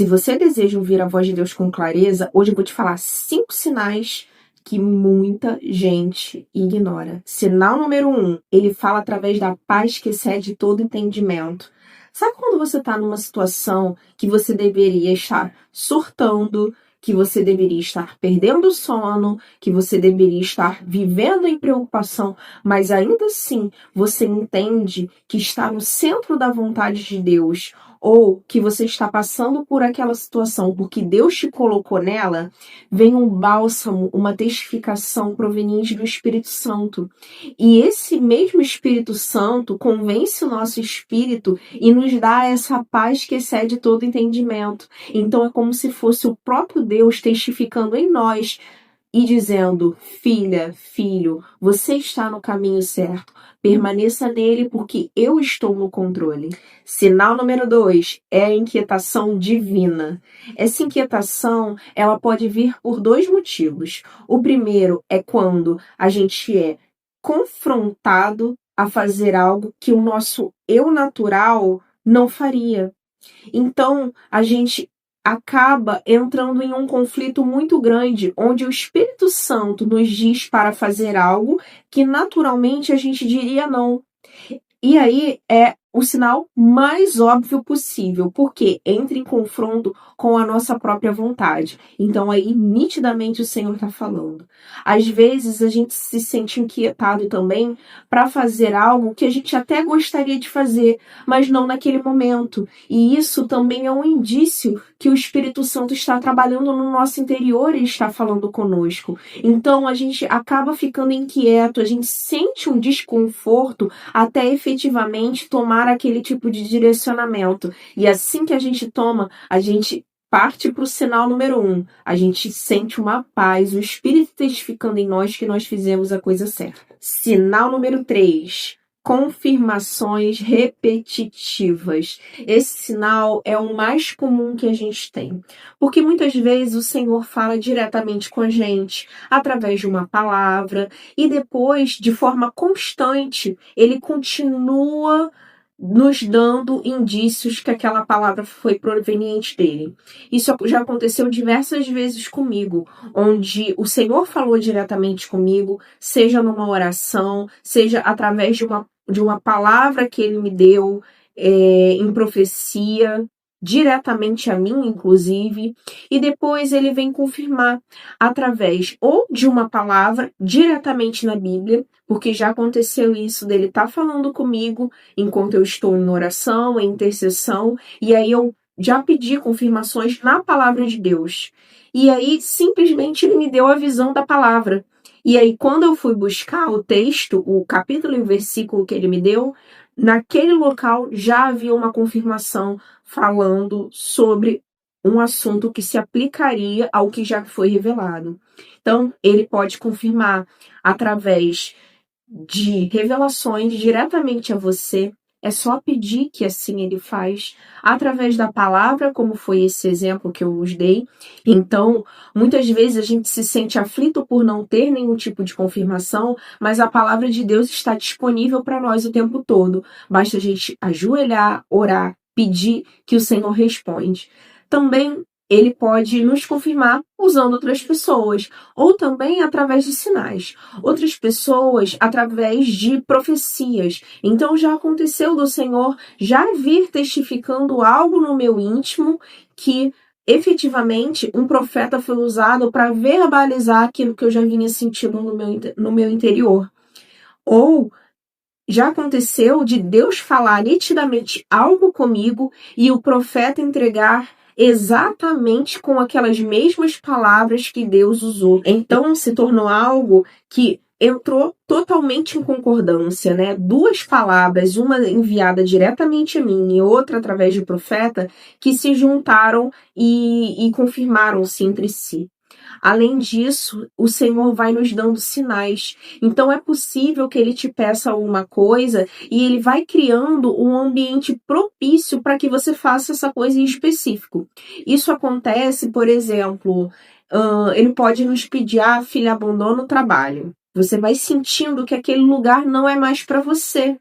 Se você deseja ouvir a voz de Deus com clareza, hoje eu vou te falar 5 sinais que muita gente ignora. Sinal número 1, ele fala através da paz que excede todo entendimento. Sabe quando você está numa situação que você deveria estar surtando, que você deveria estar perdendo o sono, que você deveria estar vivendo em preocupação, mas ainda assim você entende que está no centro da vontade de Deus, ou que você está passando por aquela situação porque Deus te colocou nela, vem um bálsamo, uma testificação proveniente do Espírito Santo. E esse mesmo Espírito Santo convence o nosso espírito e nos dá essa paz que excede todo entendimento. Então é como se fosse o próprio Deus testificando em nós e dizendo: filha, filho, você está no caminho certo. Permaneça nele porque eu estou no controle. Sinal número 2 é a inquietação divina. Essa inquietação, ela pode vir por 2 motivos. O primeiro é quando a gente é confrontado a fazer algo que o nosso eu natural não faria. Então, a gente acaba entrando em um conflito muito grande, onde o Espírito Santo nos diz para fazer algo que naturalmente a gente diria não. E aí é o sinal mais óbvio possível, porque entra em confronto com a nossa própria vontade. Então aí nitidamente o Senhor está falando. Às vezes a gente se sente inquietado também para fazer algo que a gente até gostaria de fazer, mas não naquele momento. E isso também é um indício que o Espírito Santo está trabalhando no nosso interior e está falando conosco. Então a gente acaba ficando inquieto, a gente sente um desconforto até efetivamente tomar aquele tipo de direcionamento. E assim que a gente toma, a gente parte para o sinal número 1. A gente sente uma paz, o Espírito testificando em nós que nós fizemos a coisa certa. Sinal número 3. Confirmações repetitivas. Esse sinal é o mais comum que a gente tem. Porque muitas vezes o Senhor fala diretamente com a gente, através de uma palavra, e depois, de forma constante, ele continua nos dando indícios que aquela palavra foi proveniente dele. Isso já aconteceu diversas vezes comigo, onde o Senhor falou diretamente comigo, seja numa oração, seja através de uma palavra que ele me deu em profecia, diretamente a mim, inclusive, e depois ele vem confirmar através ou de uma palavra diretamente na Bíblia, porque já aconteceu isso dele estar falando comigo enquanto eu estou em oração, em intercessão, e aí eu já pedi confirmações na palavra de Deus. E aí simplesmente ele me deu a visão da palavra. E aí quando eu fui buscar o texto, o capítulo e o versículo que ele me deu, naquele local já havia uma confirmação falando sobre um assunto que se aplicaria ao que já foi revelado. Então, ele pode confirmar através de revelações diretamente a você. É só pedir que assim ele faz, através da palavra, como foi esse exemplo que eu vos dei. Então, muitas vezes a gente se sente aflito por não ter nenhum tipo de confirmação, mas a palavra de Deus está disponível para nós o tempo todo. Basta a gente ajoelhar, orar, pedir que o Senhor responde. Também ele pode nos confirmar usando outras pessoas, ou também através de sinais. Outras pessoas através de profecias. Então já aconteceu do Senhor já vir testificando algo no meu íntimo que efetivamente um profeta foi usado para verbalizar aquilo que eu já vinha sentindo no meu interior. Ou já aconteceu de Deus falar nitidamente algo comigo e o profeta entregar exatamente com aquelas mesmas palavras que Deus usou. Então se tornou algo que entrou totalmente em concordância, né? 2 palavras, uma enviada diretamente a mim e outra através do profeta, que se juntaram e confirmaram-se entre si. Além disso, o Senhor vai nos dando sinais. Então é possível que ele te peça alguma coisa e ele vai criando um ambiente propício para que você faça essa coisa em específico. Isso acontece, por exemplo, ele pode nos pedir: filha, abandona o trabalho. Você vai sentindo que aquele lugar não é mais para você.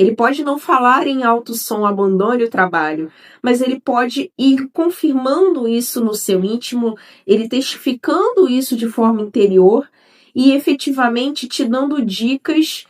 Ele pode não falar em alto som, abandone o trabalho, mas ele pode ir confirmando isso no seu íntimo, ele testificando isso de forma interior e efetivamente te dando dicas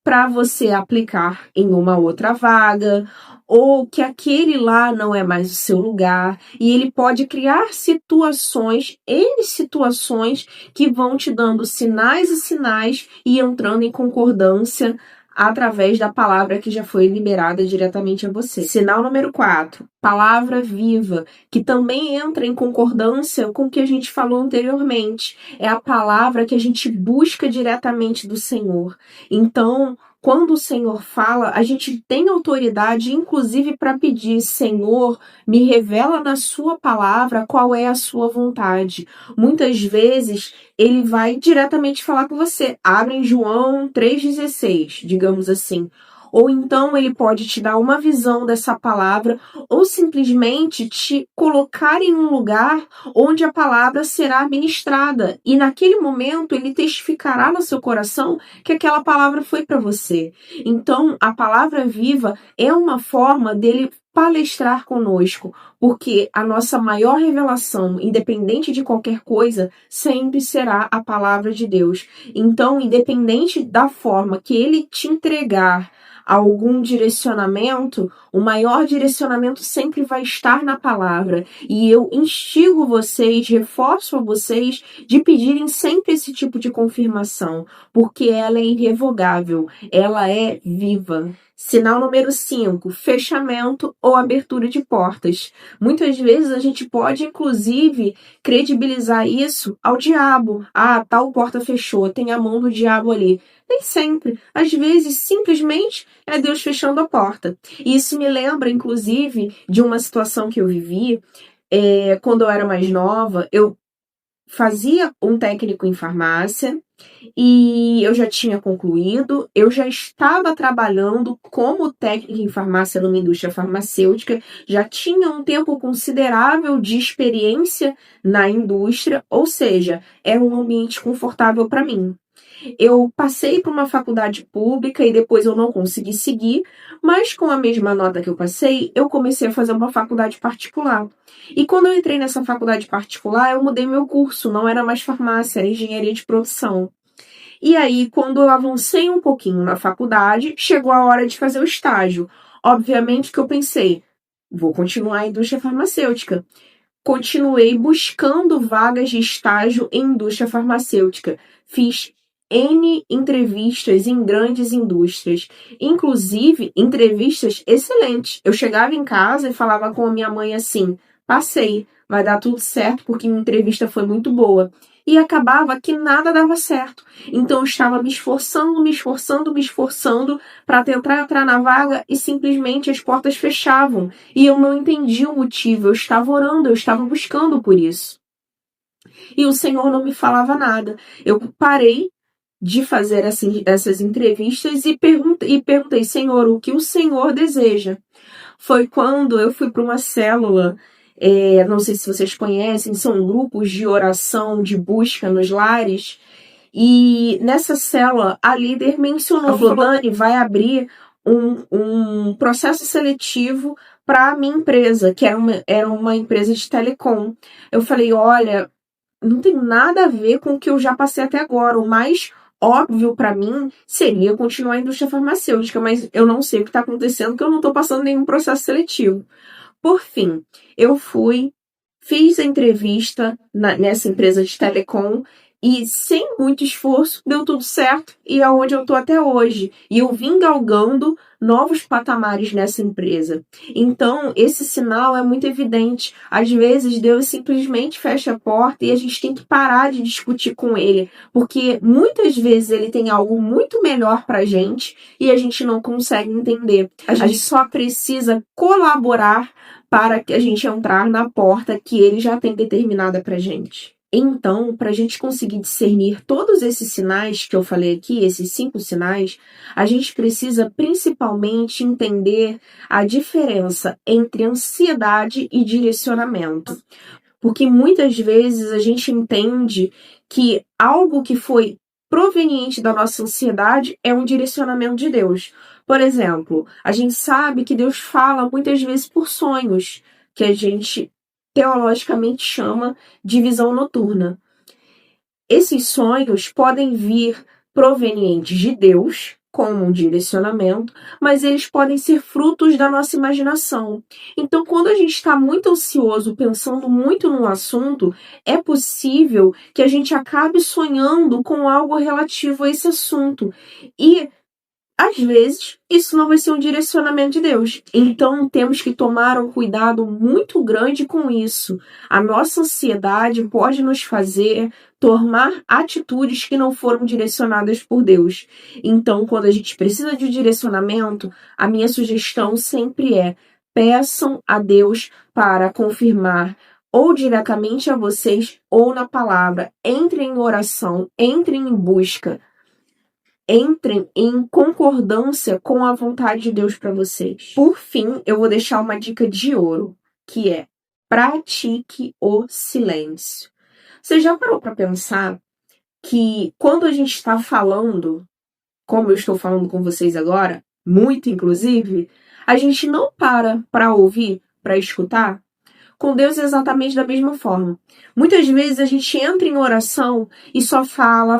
para você aplicar em uma outra vaga, ou que aquele lá não é mais o seu lugar, e ele pode criar situações, N situações, que vão te dando sinais e sinais e entrando em concordância através da palavra que já foi liberada diretamente a você. Sinal número 4, palavra viva, que também entra em concordância com o que a gente falou anteriormente. É a palavra que a gente busca diretamente do Senhor. Então, quando o Senhor fala, a gente tem autoridade, inclusive, para pedir: Senhor, me revela na sua palavra qual é a sua vontade. Muitas vezes, ele vai diretamente falar com você. Abre em João 3,16, digamos assim. Ou então ele pode te dar uma visão dessa palavra, ou simplesmente te colocar em um lugar onde a palavra será ministrada. E naquele momento ele testificará no seu coração que aquela palavra foi para você. Então, a palavra viva é uma forma dele palestrar conosco, porque a nossa maior revelação, independente de qualquer coisa, sempre será a palavra de Deus. Então, independente da forma que ele te entregar algum direcionamento, o maior direcionamento sempre vai estar na palavra. E eu instigo vocês, reforço a vocês de pedirem sempre esse tipo de confirmação, porque ela é irrevogável, ela é viva. Sinal número 5, fechamento ou abertura de portas. Muitas vezes a gente pode, inclusive, credibilizar isso ao diabo. Ah, tal porta fechou, tem a mão do diabo ali. Nem sempre. Às vezes, simplesmente, é Deus fechando a porta. E isso me lembra, inclusive, de uma situação que eu vivi quando eu era mais nova. Eu fazia um técnico em farmácia e eu já tinha concluído, eu já estava trabalhando como técnica em farmácia numa indústria farmacêutica, já tinha um tempo considerável de experiência na indústria, ou seja, era um ambiente confortável para mim. Eu passei por uma faculdade pública e depois eu não consegui seguir, mas com a mesma nota que eu passei, eu comecei a fazer uma faculdade particular. E quando eu entrei nessa faculdade particular, eu mudei meu curso, não era mais farmácia, era engenharia de produção. E aí, quando eu avancei um pouquinho na faculdade, chegou a hora de fazer o estágio. Obviamente que eu pensei, vou continuar a indústria farmacêutica. Continuei buscando vagas de estágio em indústria farmacêutica. Fiz N entrevistas em grandes indústrias, inclusive entrevistas excelentes. Eu chegava em casa e falava com a minha mãe assim: passei, vai dar tudo certo porque minha entrevista foi muito boa. E acabava que nada dava certo. Então eu estava me esforçando para tentar entrar na vaga e simplesmente as portas fechavam. E eu não entendi o motivo. Eu estava orando, eu estava buscando por isso. E o Senhor não me falava nada. Eu parei de fazer essas entrevistas e perguntei: Senhor, o que o Senhor deseja? Foi quando eu fui para uma célula, não sei se vocês conhecem, são grupos de oração, de busca nos lares, e nessa célula a líder mencionou: Fulane vai abrir um processo seletivo para a minha empresa, que era uma empresa de telecom. Eu falei: olha, não tem nada a ver com o que eu já passei até agora, o mais óbvio para mim seria continuar a indústria farmacêutica, mas eu não sei o que está acontecendo, porque eu não estou passando nenhum processo seletivo. Por fim, eu fiz a entrevista nessa empresa de telecom e, sem muito esforço, deu tudo certo e é onde eu estou até hoje. E eu vim galgando novos patamares nessa empresa. Então, esse sinal é muito evidente. Às vezes, Deus simplesmente fecha a porta e a gente tem que parar de discutir com Ele, porque muitas vezes Ele tem algo muito melhor pra gente e a gente não consegue entender. A gente só precisa colaborar para que a gente entrar na porta que Ele já tem determinada pra gente. Então, para a gente conseguir discernir todos esses sinais que eu falei aqui, esses 5 sinais, a gente precisa principalmente entender a diferença entre ansiedade e direcionamento. Porque muitas vezes a gente entende que algo que foi proveniente da nossa ansiedade é um direcionamento de Deus. Por exemplo, a gente sabe que Deus fala muitas vezes por sonhos, que a gente teologicamente chama de visão noturna. Esses sonhos podem vir provenientes de Deus, como um direcionamento, mas eles podem ser frutos da nossa imaginação. Então, quando a gente está muito ansioso, pensando muito num assunto, é possível que a gente acabe sonhando com algo relativo a esse assunto. E às vezes, isso não vai ser um direcionamento de Deus. Então, temos que tomar um cuidado muito grande com isso. A nossa ansiedade pode nos fazer tomar atitudes que não foram direcionadas por Deus. Então, quando a gente precisa de um direcionamento, a minha sugestão sempre é: peçam a Deus para confirmar ou diretamente a vocês ou na palavra. Entrem em oração, entrem em busca. Entrem em concordância com a vontade de Deus para vocês. Por fim, eu vou deixar uma dica de ouro, que é: pratique o silêncio. Você já parou para pensar que quando a gente está falando, como eu estou falando com vocês agora, muito inclusive, a gente não para ouvir, para escutar? Com Deus é exatamente da mesma forma. Muitas vezes a gente entra em oração e só fala,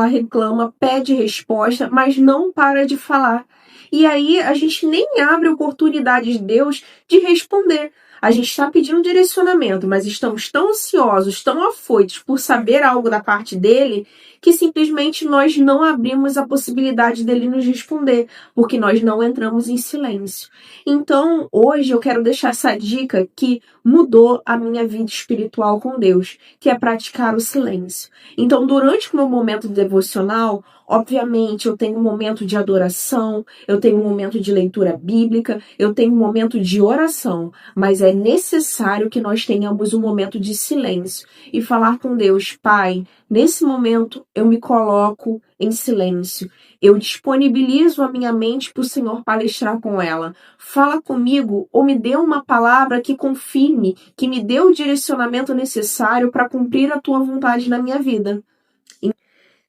reclama, pede resposta, mas não para de falar. E aí a gente nem abre oportunidade de Deus de responder. A gente está pedindo direcionamento, mas estamos tão ansiosos, tão afoitos por saber algo da parte dele, que simplesmente nós não abrimos a possibilidade dele nos responder, porque nós não entramos em silêncio. Então, hoje eu quero deixar essa dica que mudou a minha vida espiritual com Deus, que é praticar o silêncio. Então, durante o meu momento devocional, obviamente, eu tenho um momento de adoração, eu tenho um momento de leitura bíblica, eu tenho um momento de oração, mas é necessário que nós tenhamos um momento de silêncio e falar com Deus: Pai, nesse momento eu me coloco em silêncio. Eu disponibilizo a minha mente para o Senhor palestrar com ela. Fala comigo ou me dê uma palavra que confirme, que me dê o direcionamento necessário para cumprir a tua vontade na minha vida.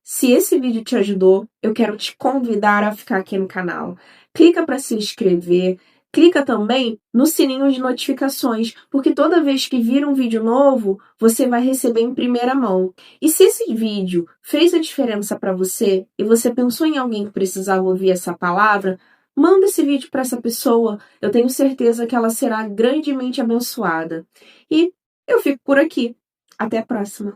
Se esse vídeo te ajudou, eu quero te convidar a ficar aqui no canal. Clica para se inscrever. Clica também no sininho de notificações, porque toda vez que vir um vídeo novo, você vai receber em primeira mão. E se esse vídeo fez a diferença para você e você pensou em alguém que precisava ouvir essa palavra, manda esse vídeo para essa pessoa. Eu tenho certeza que ela será grandemente abençoada. E eu fico por aqui. Até a próxima.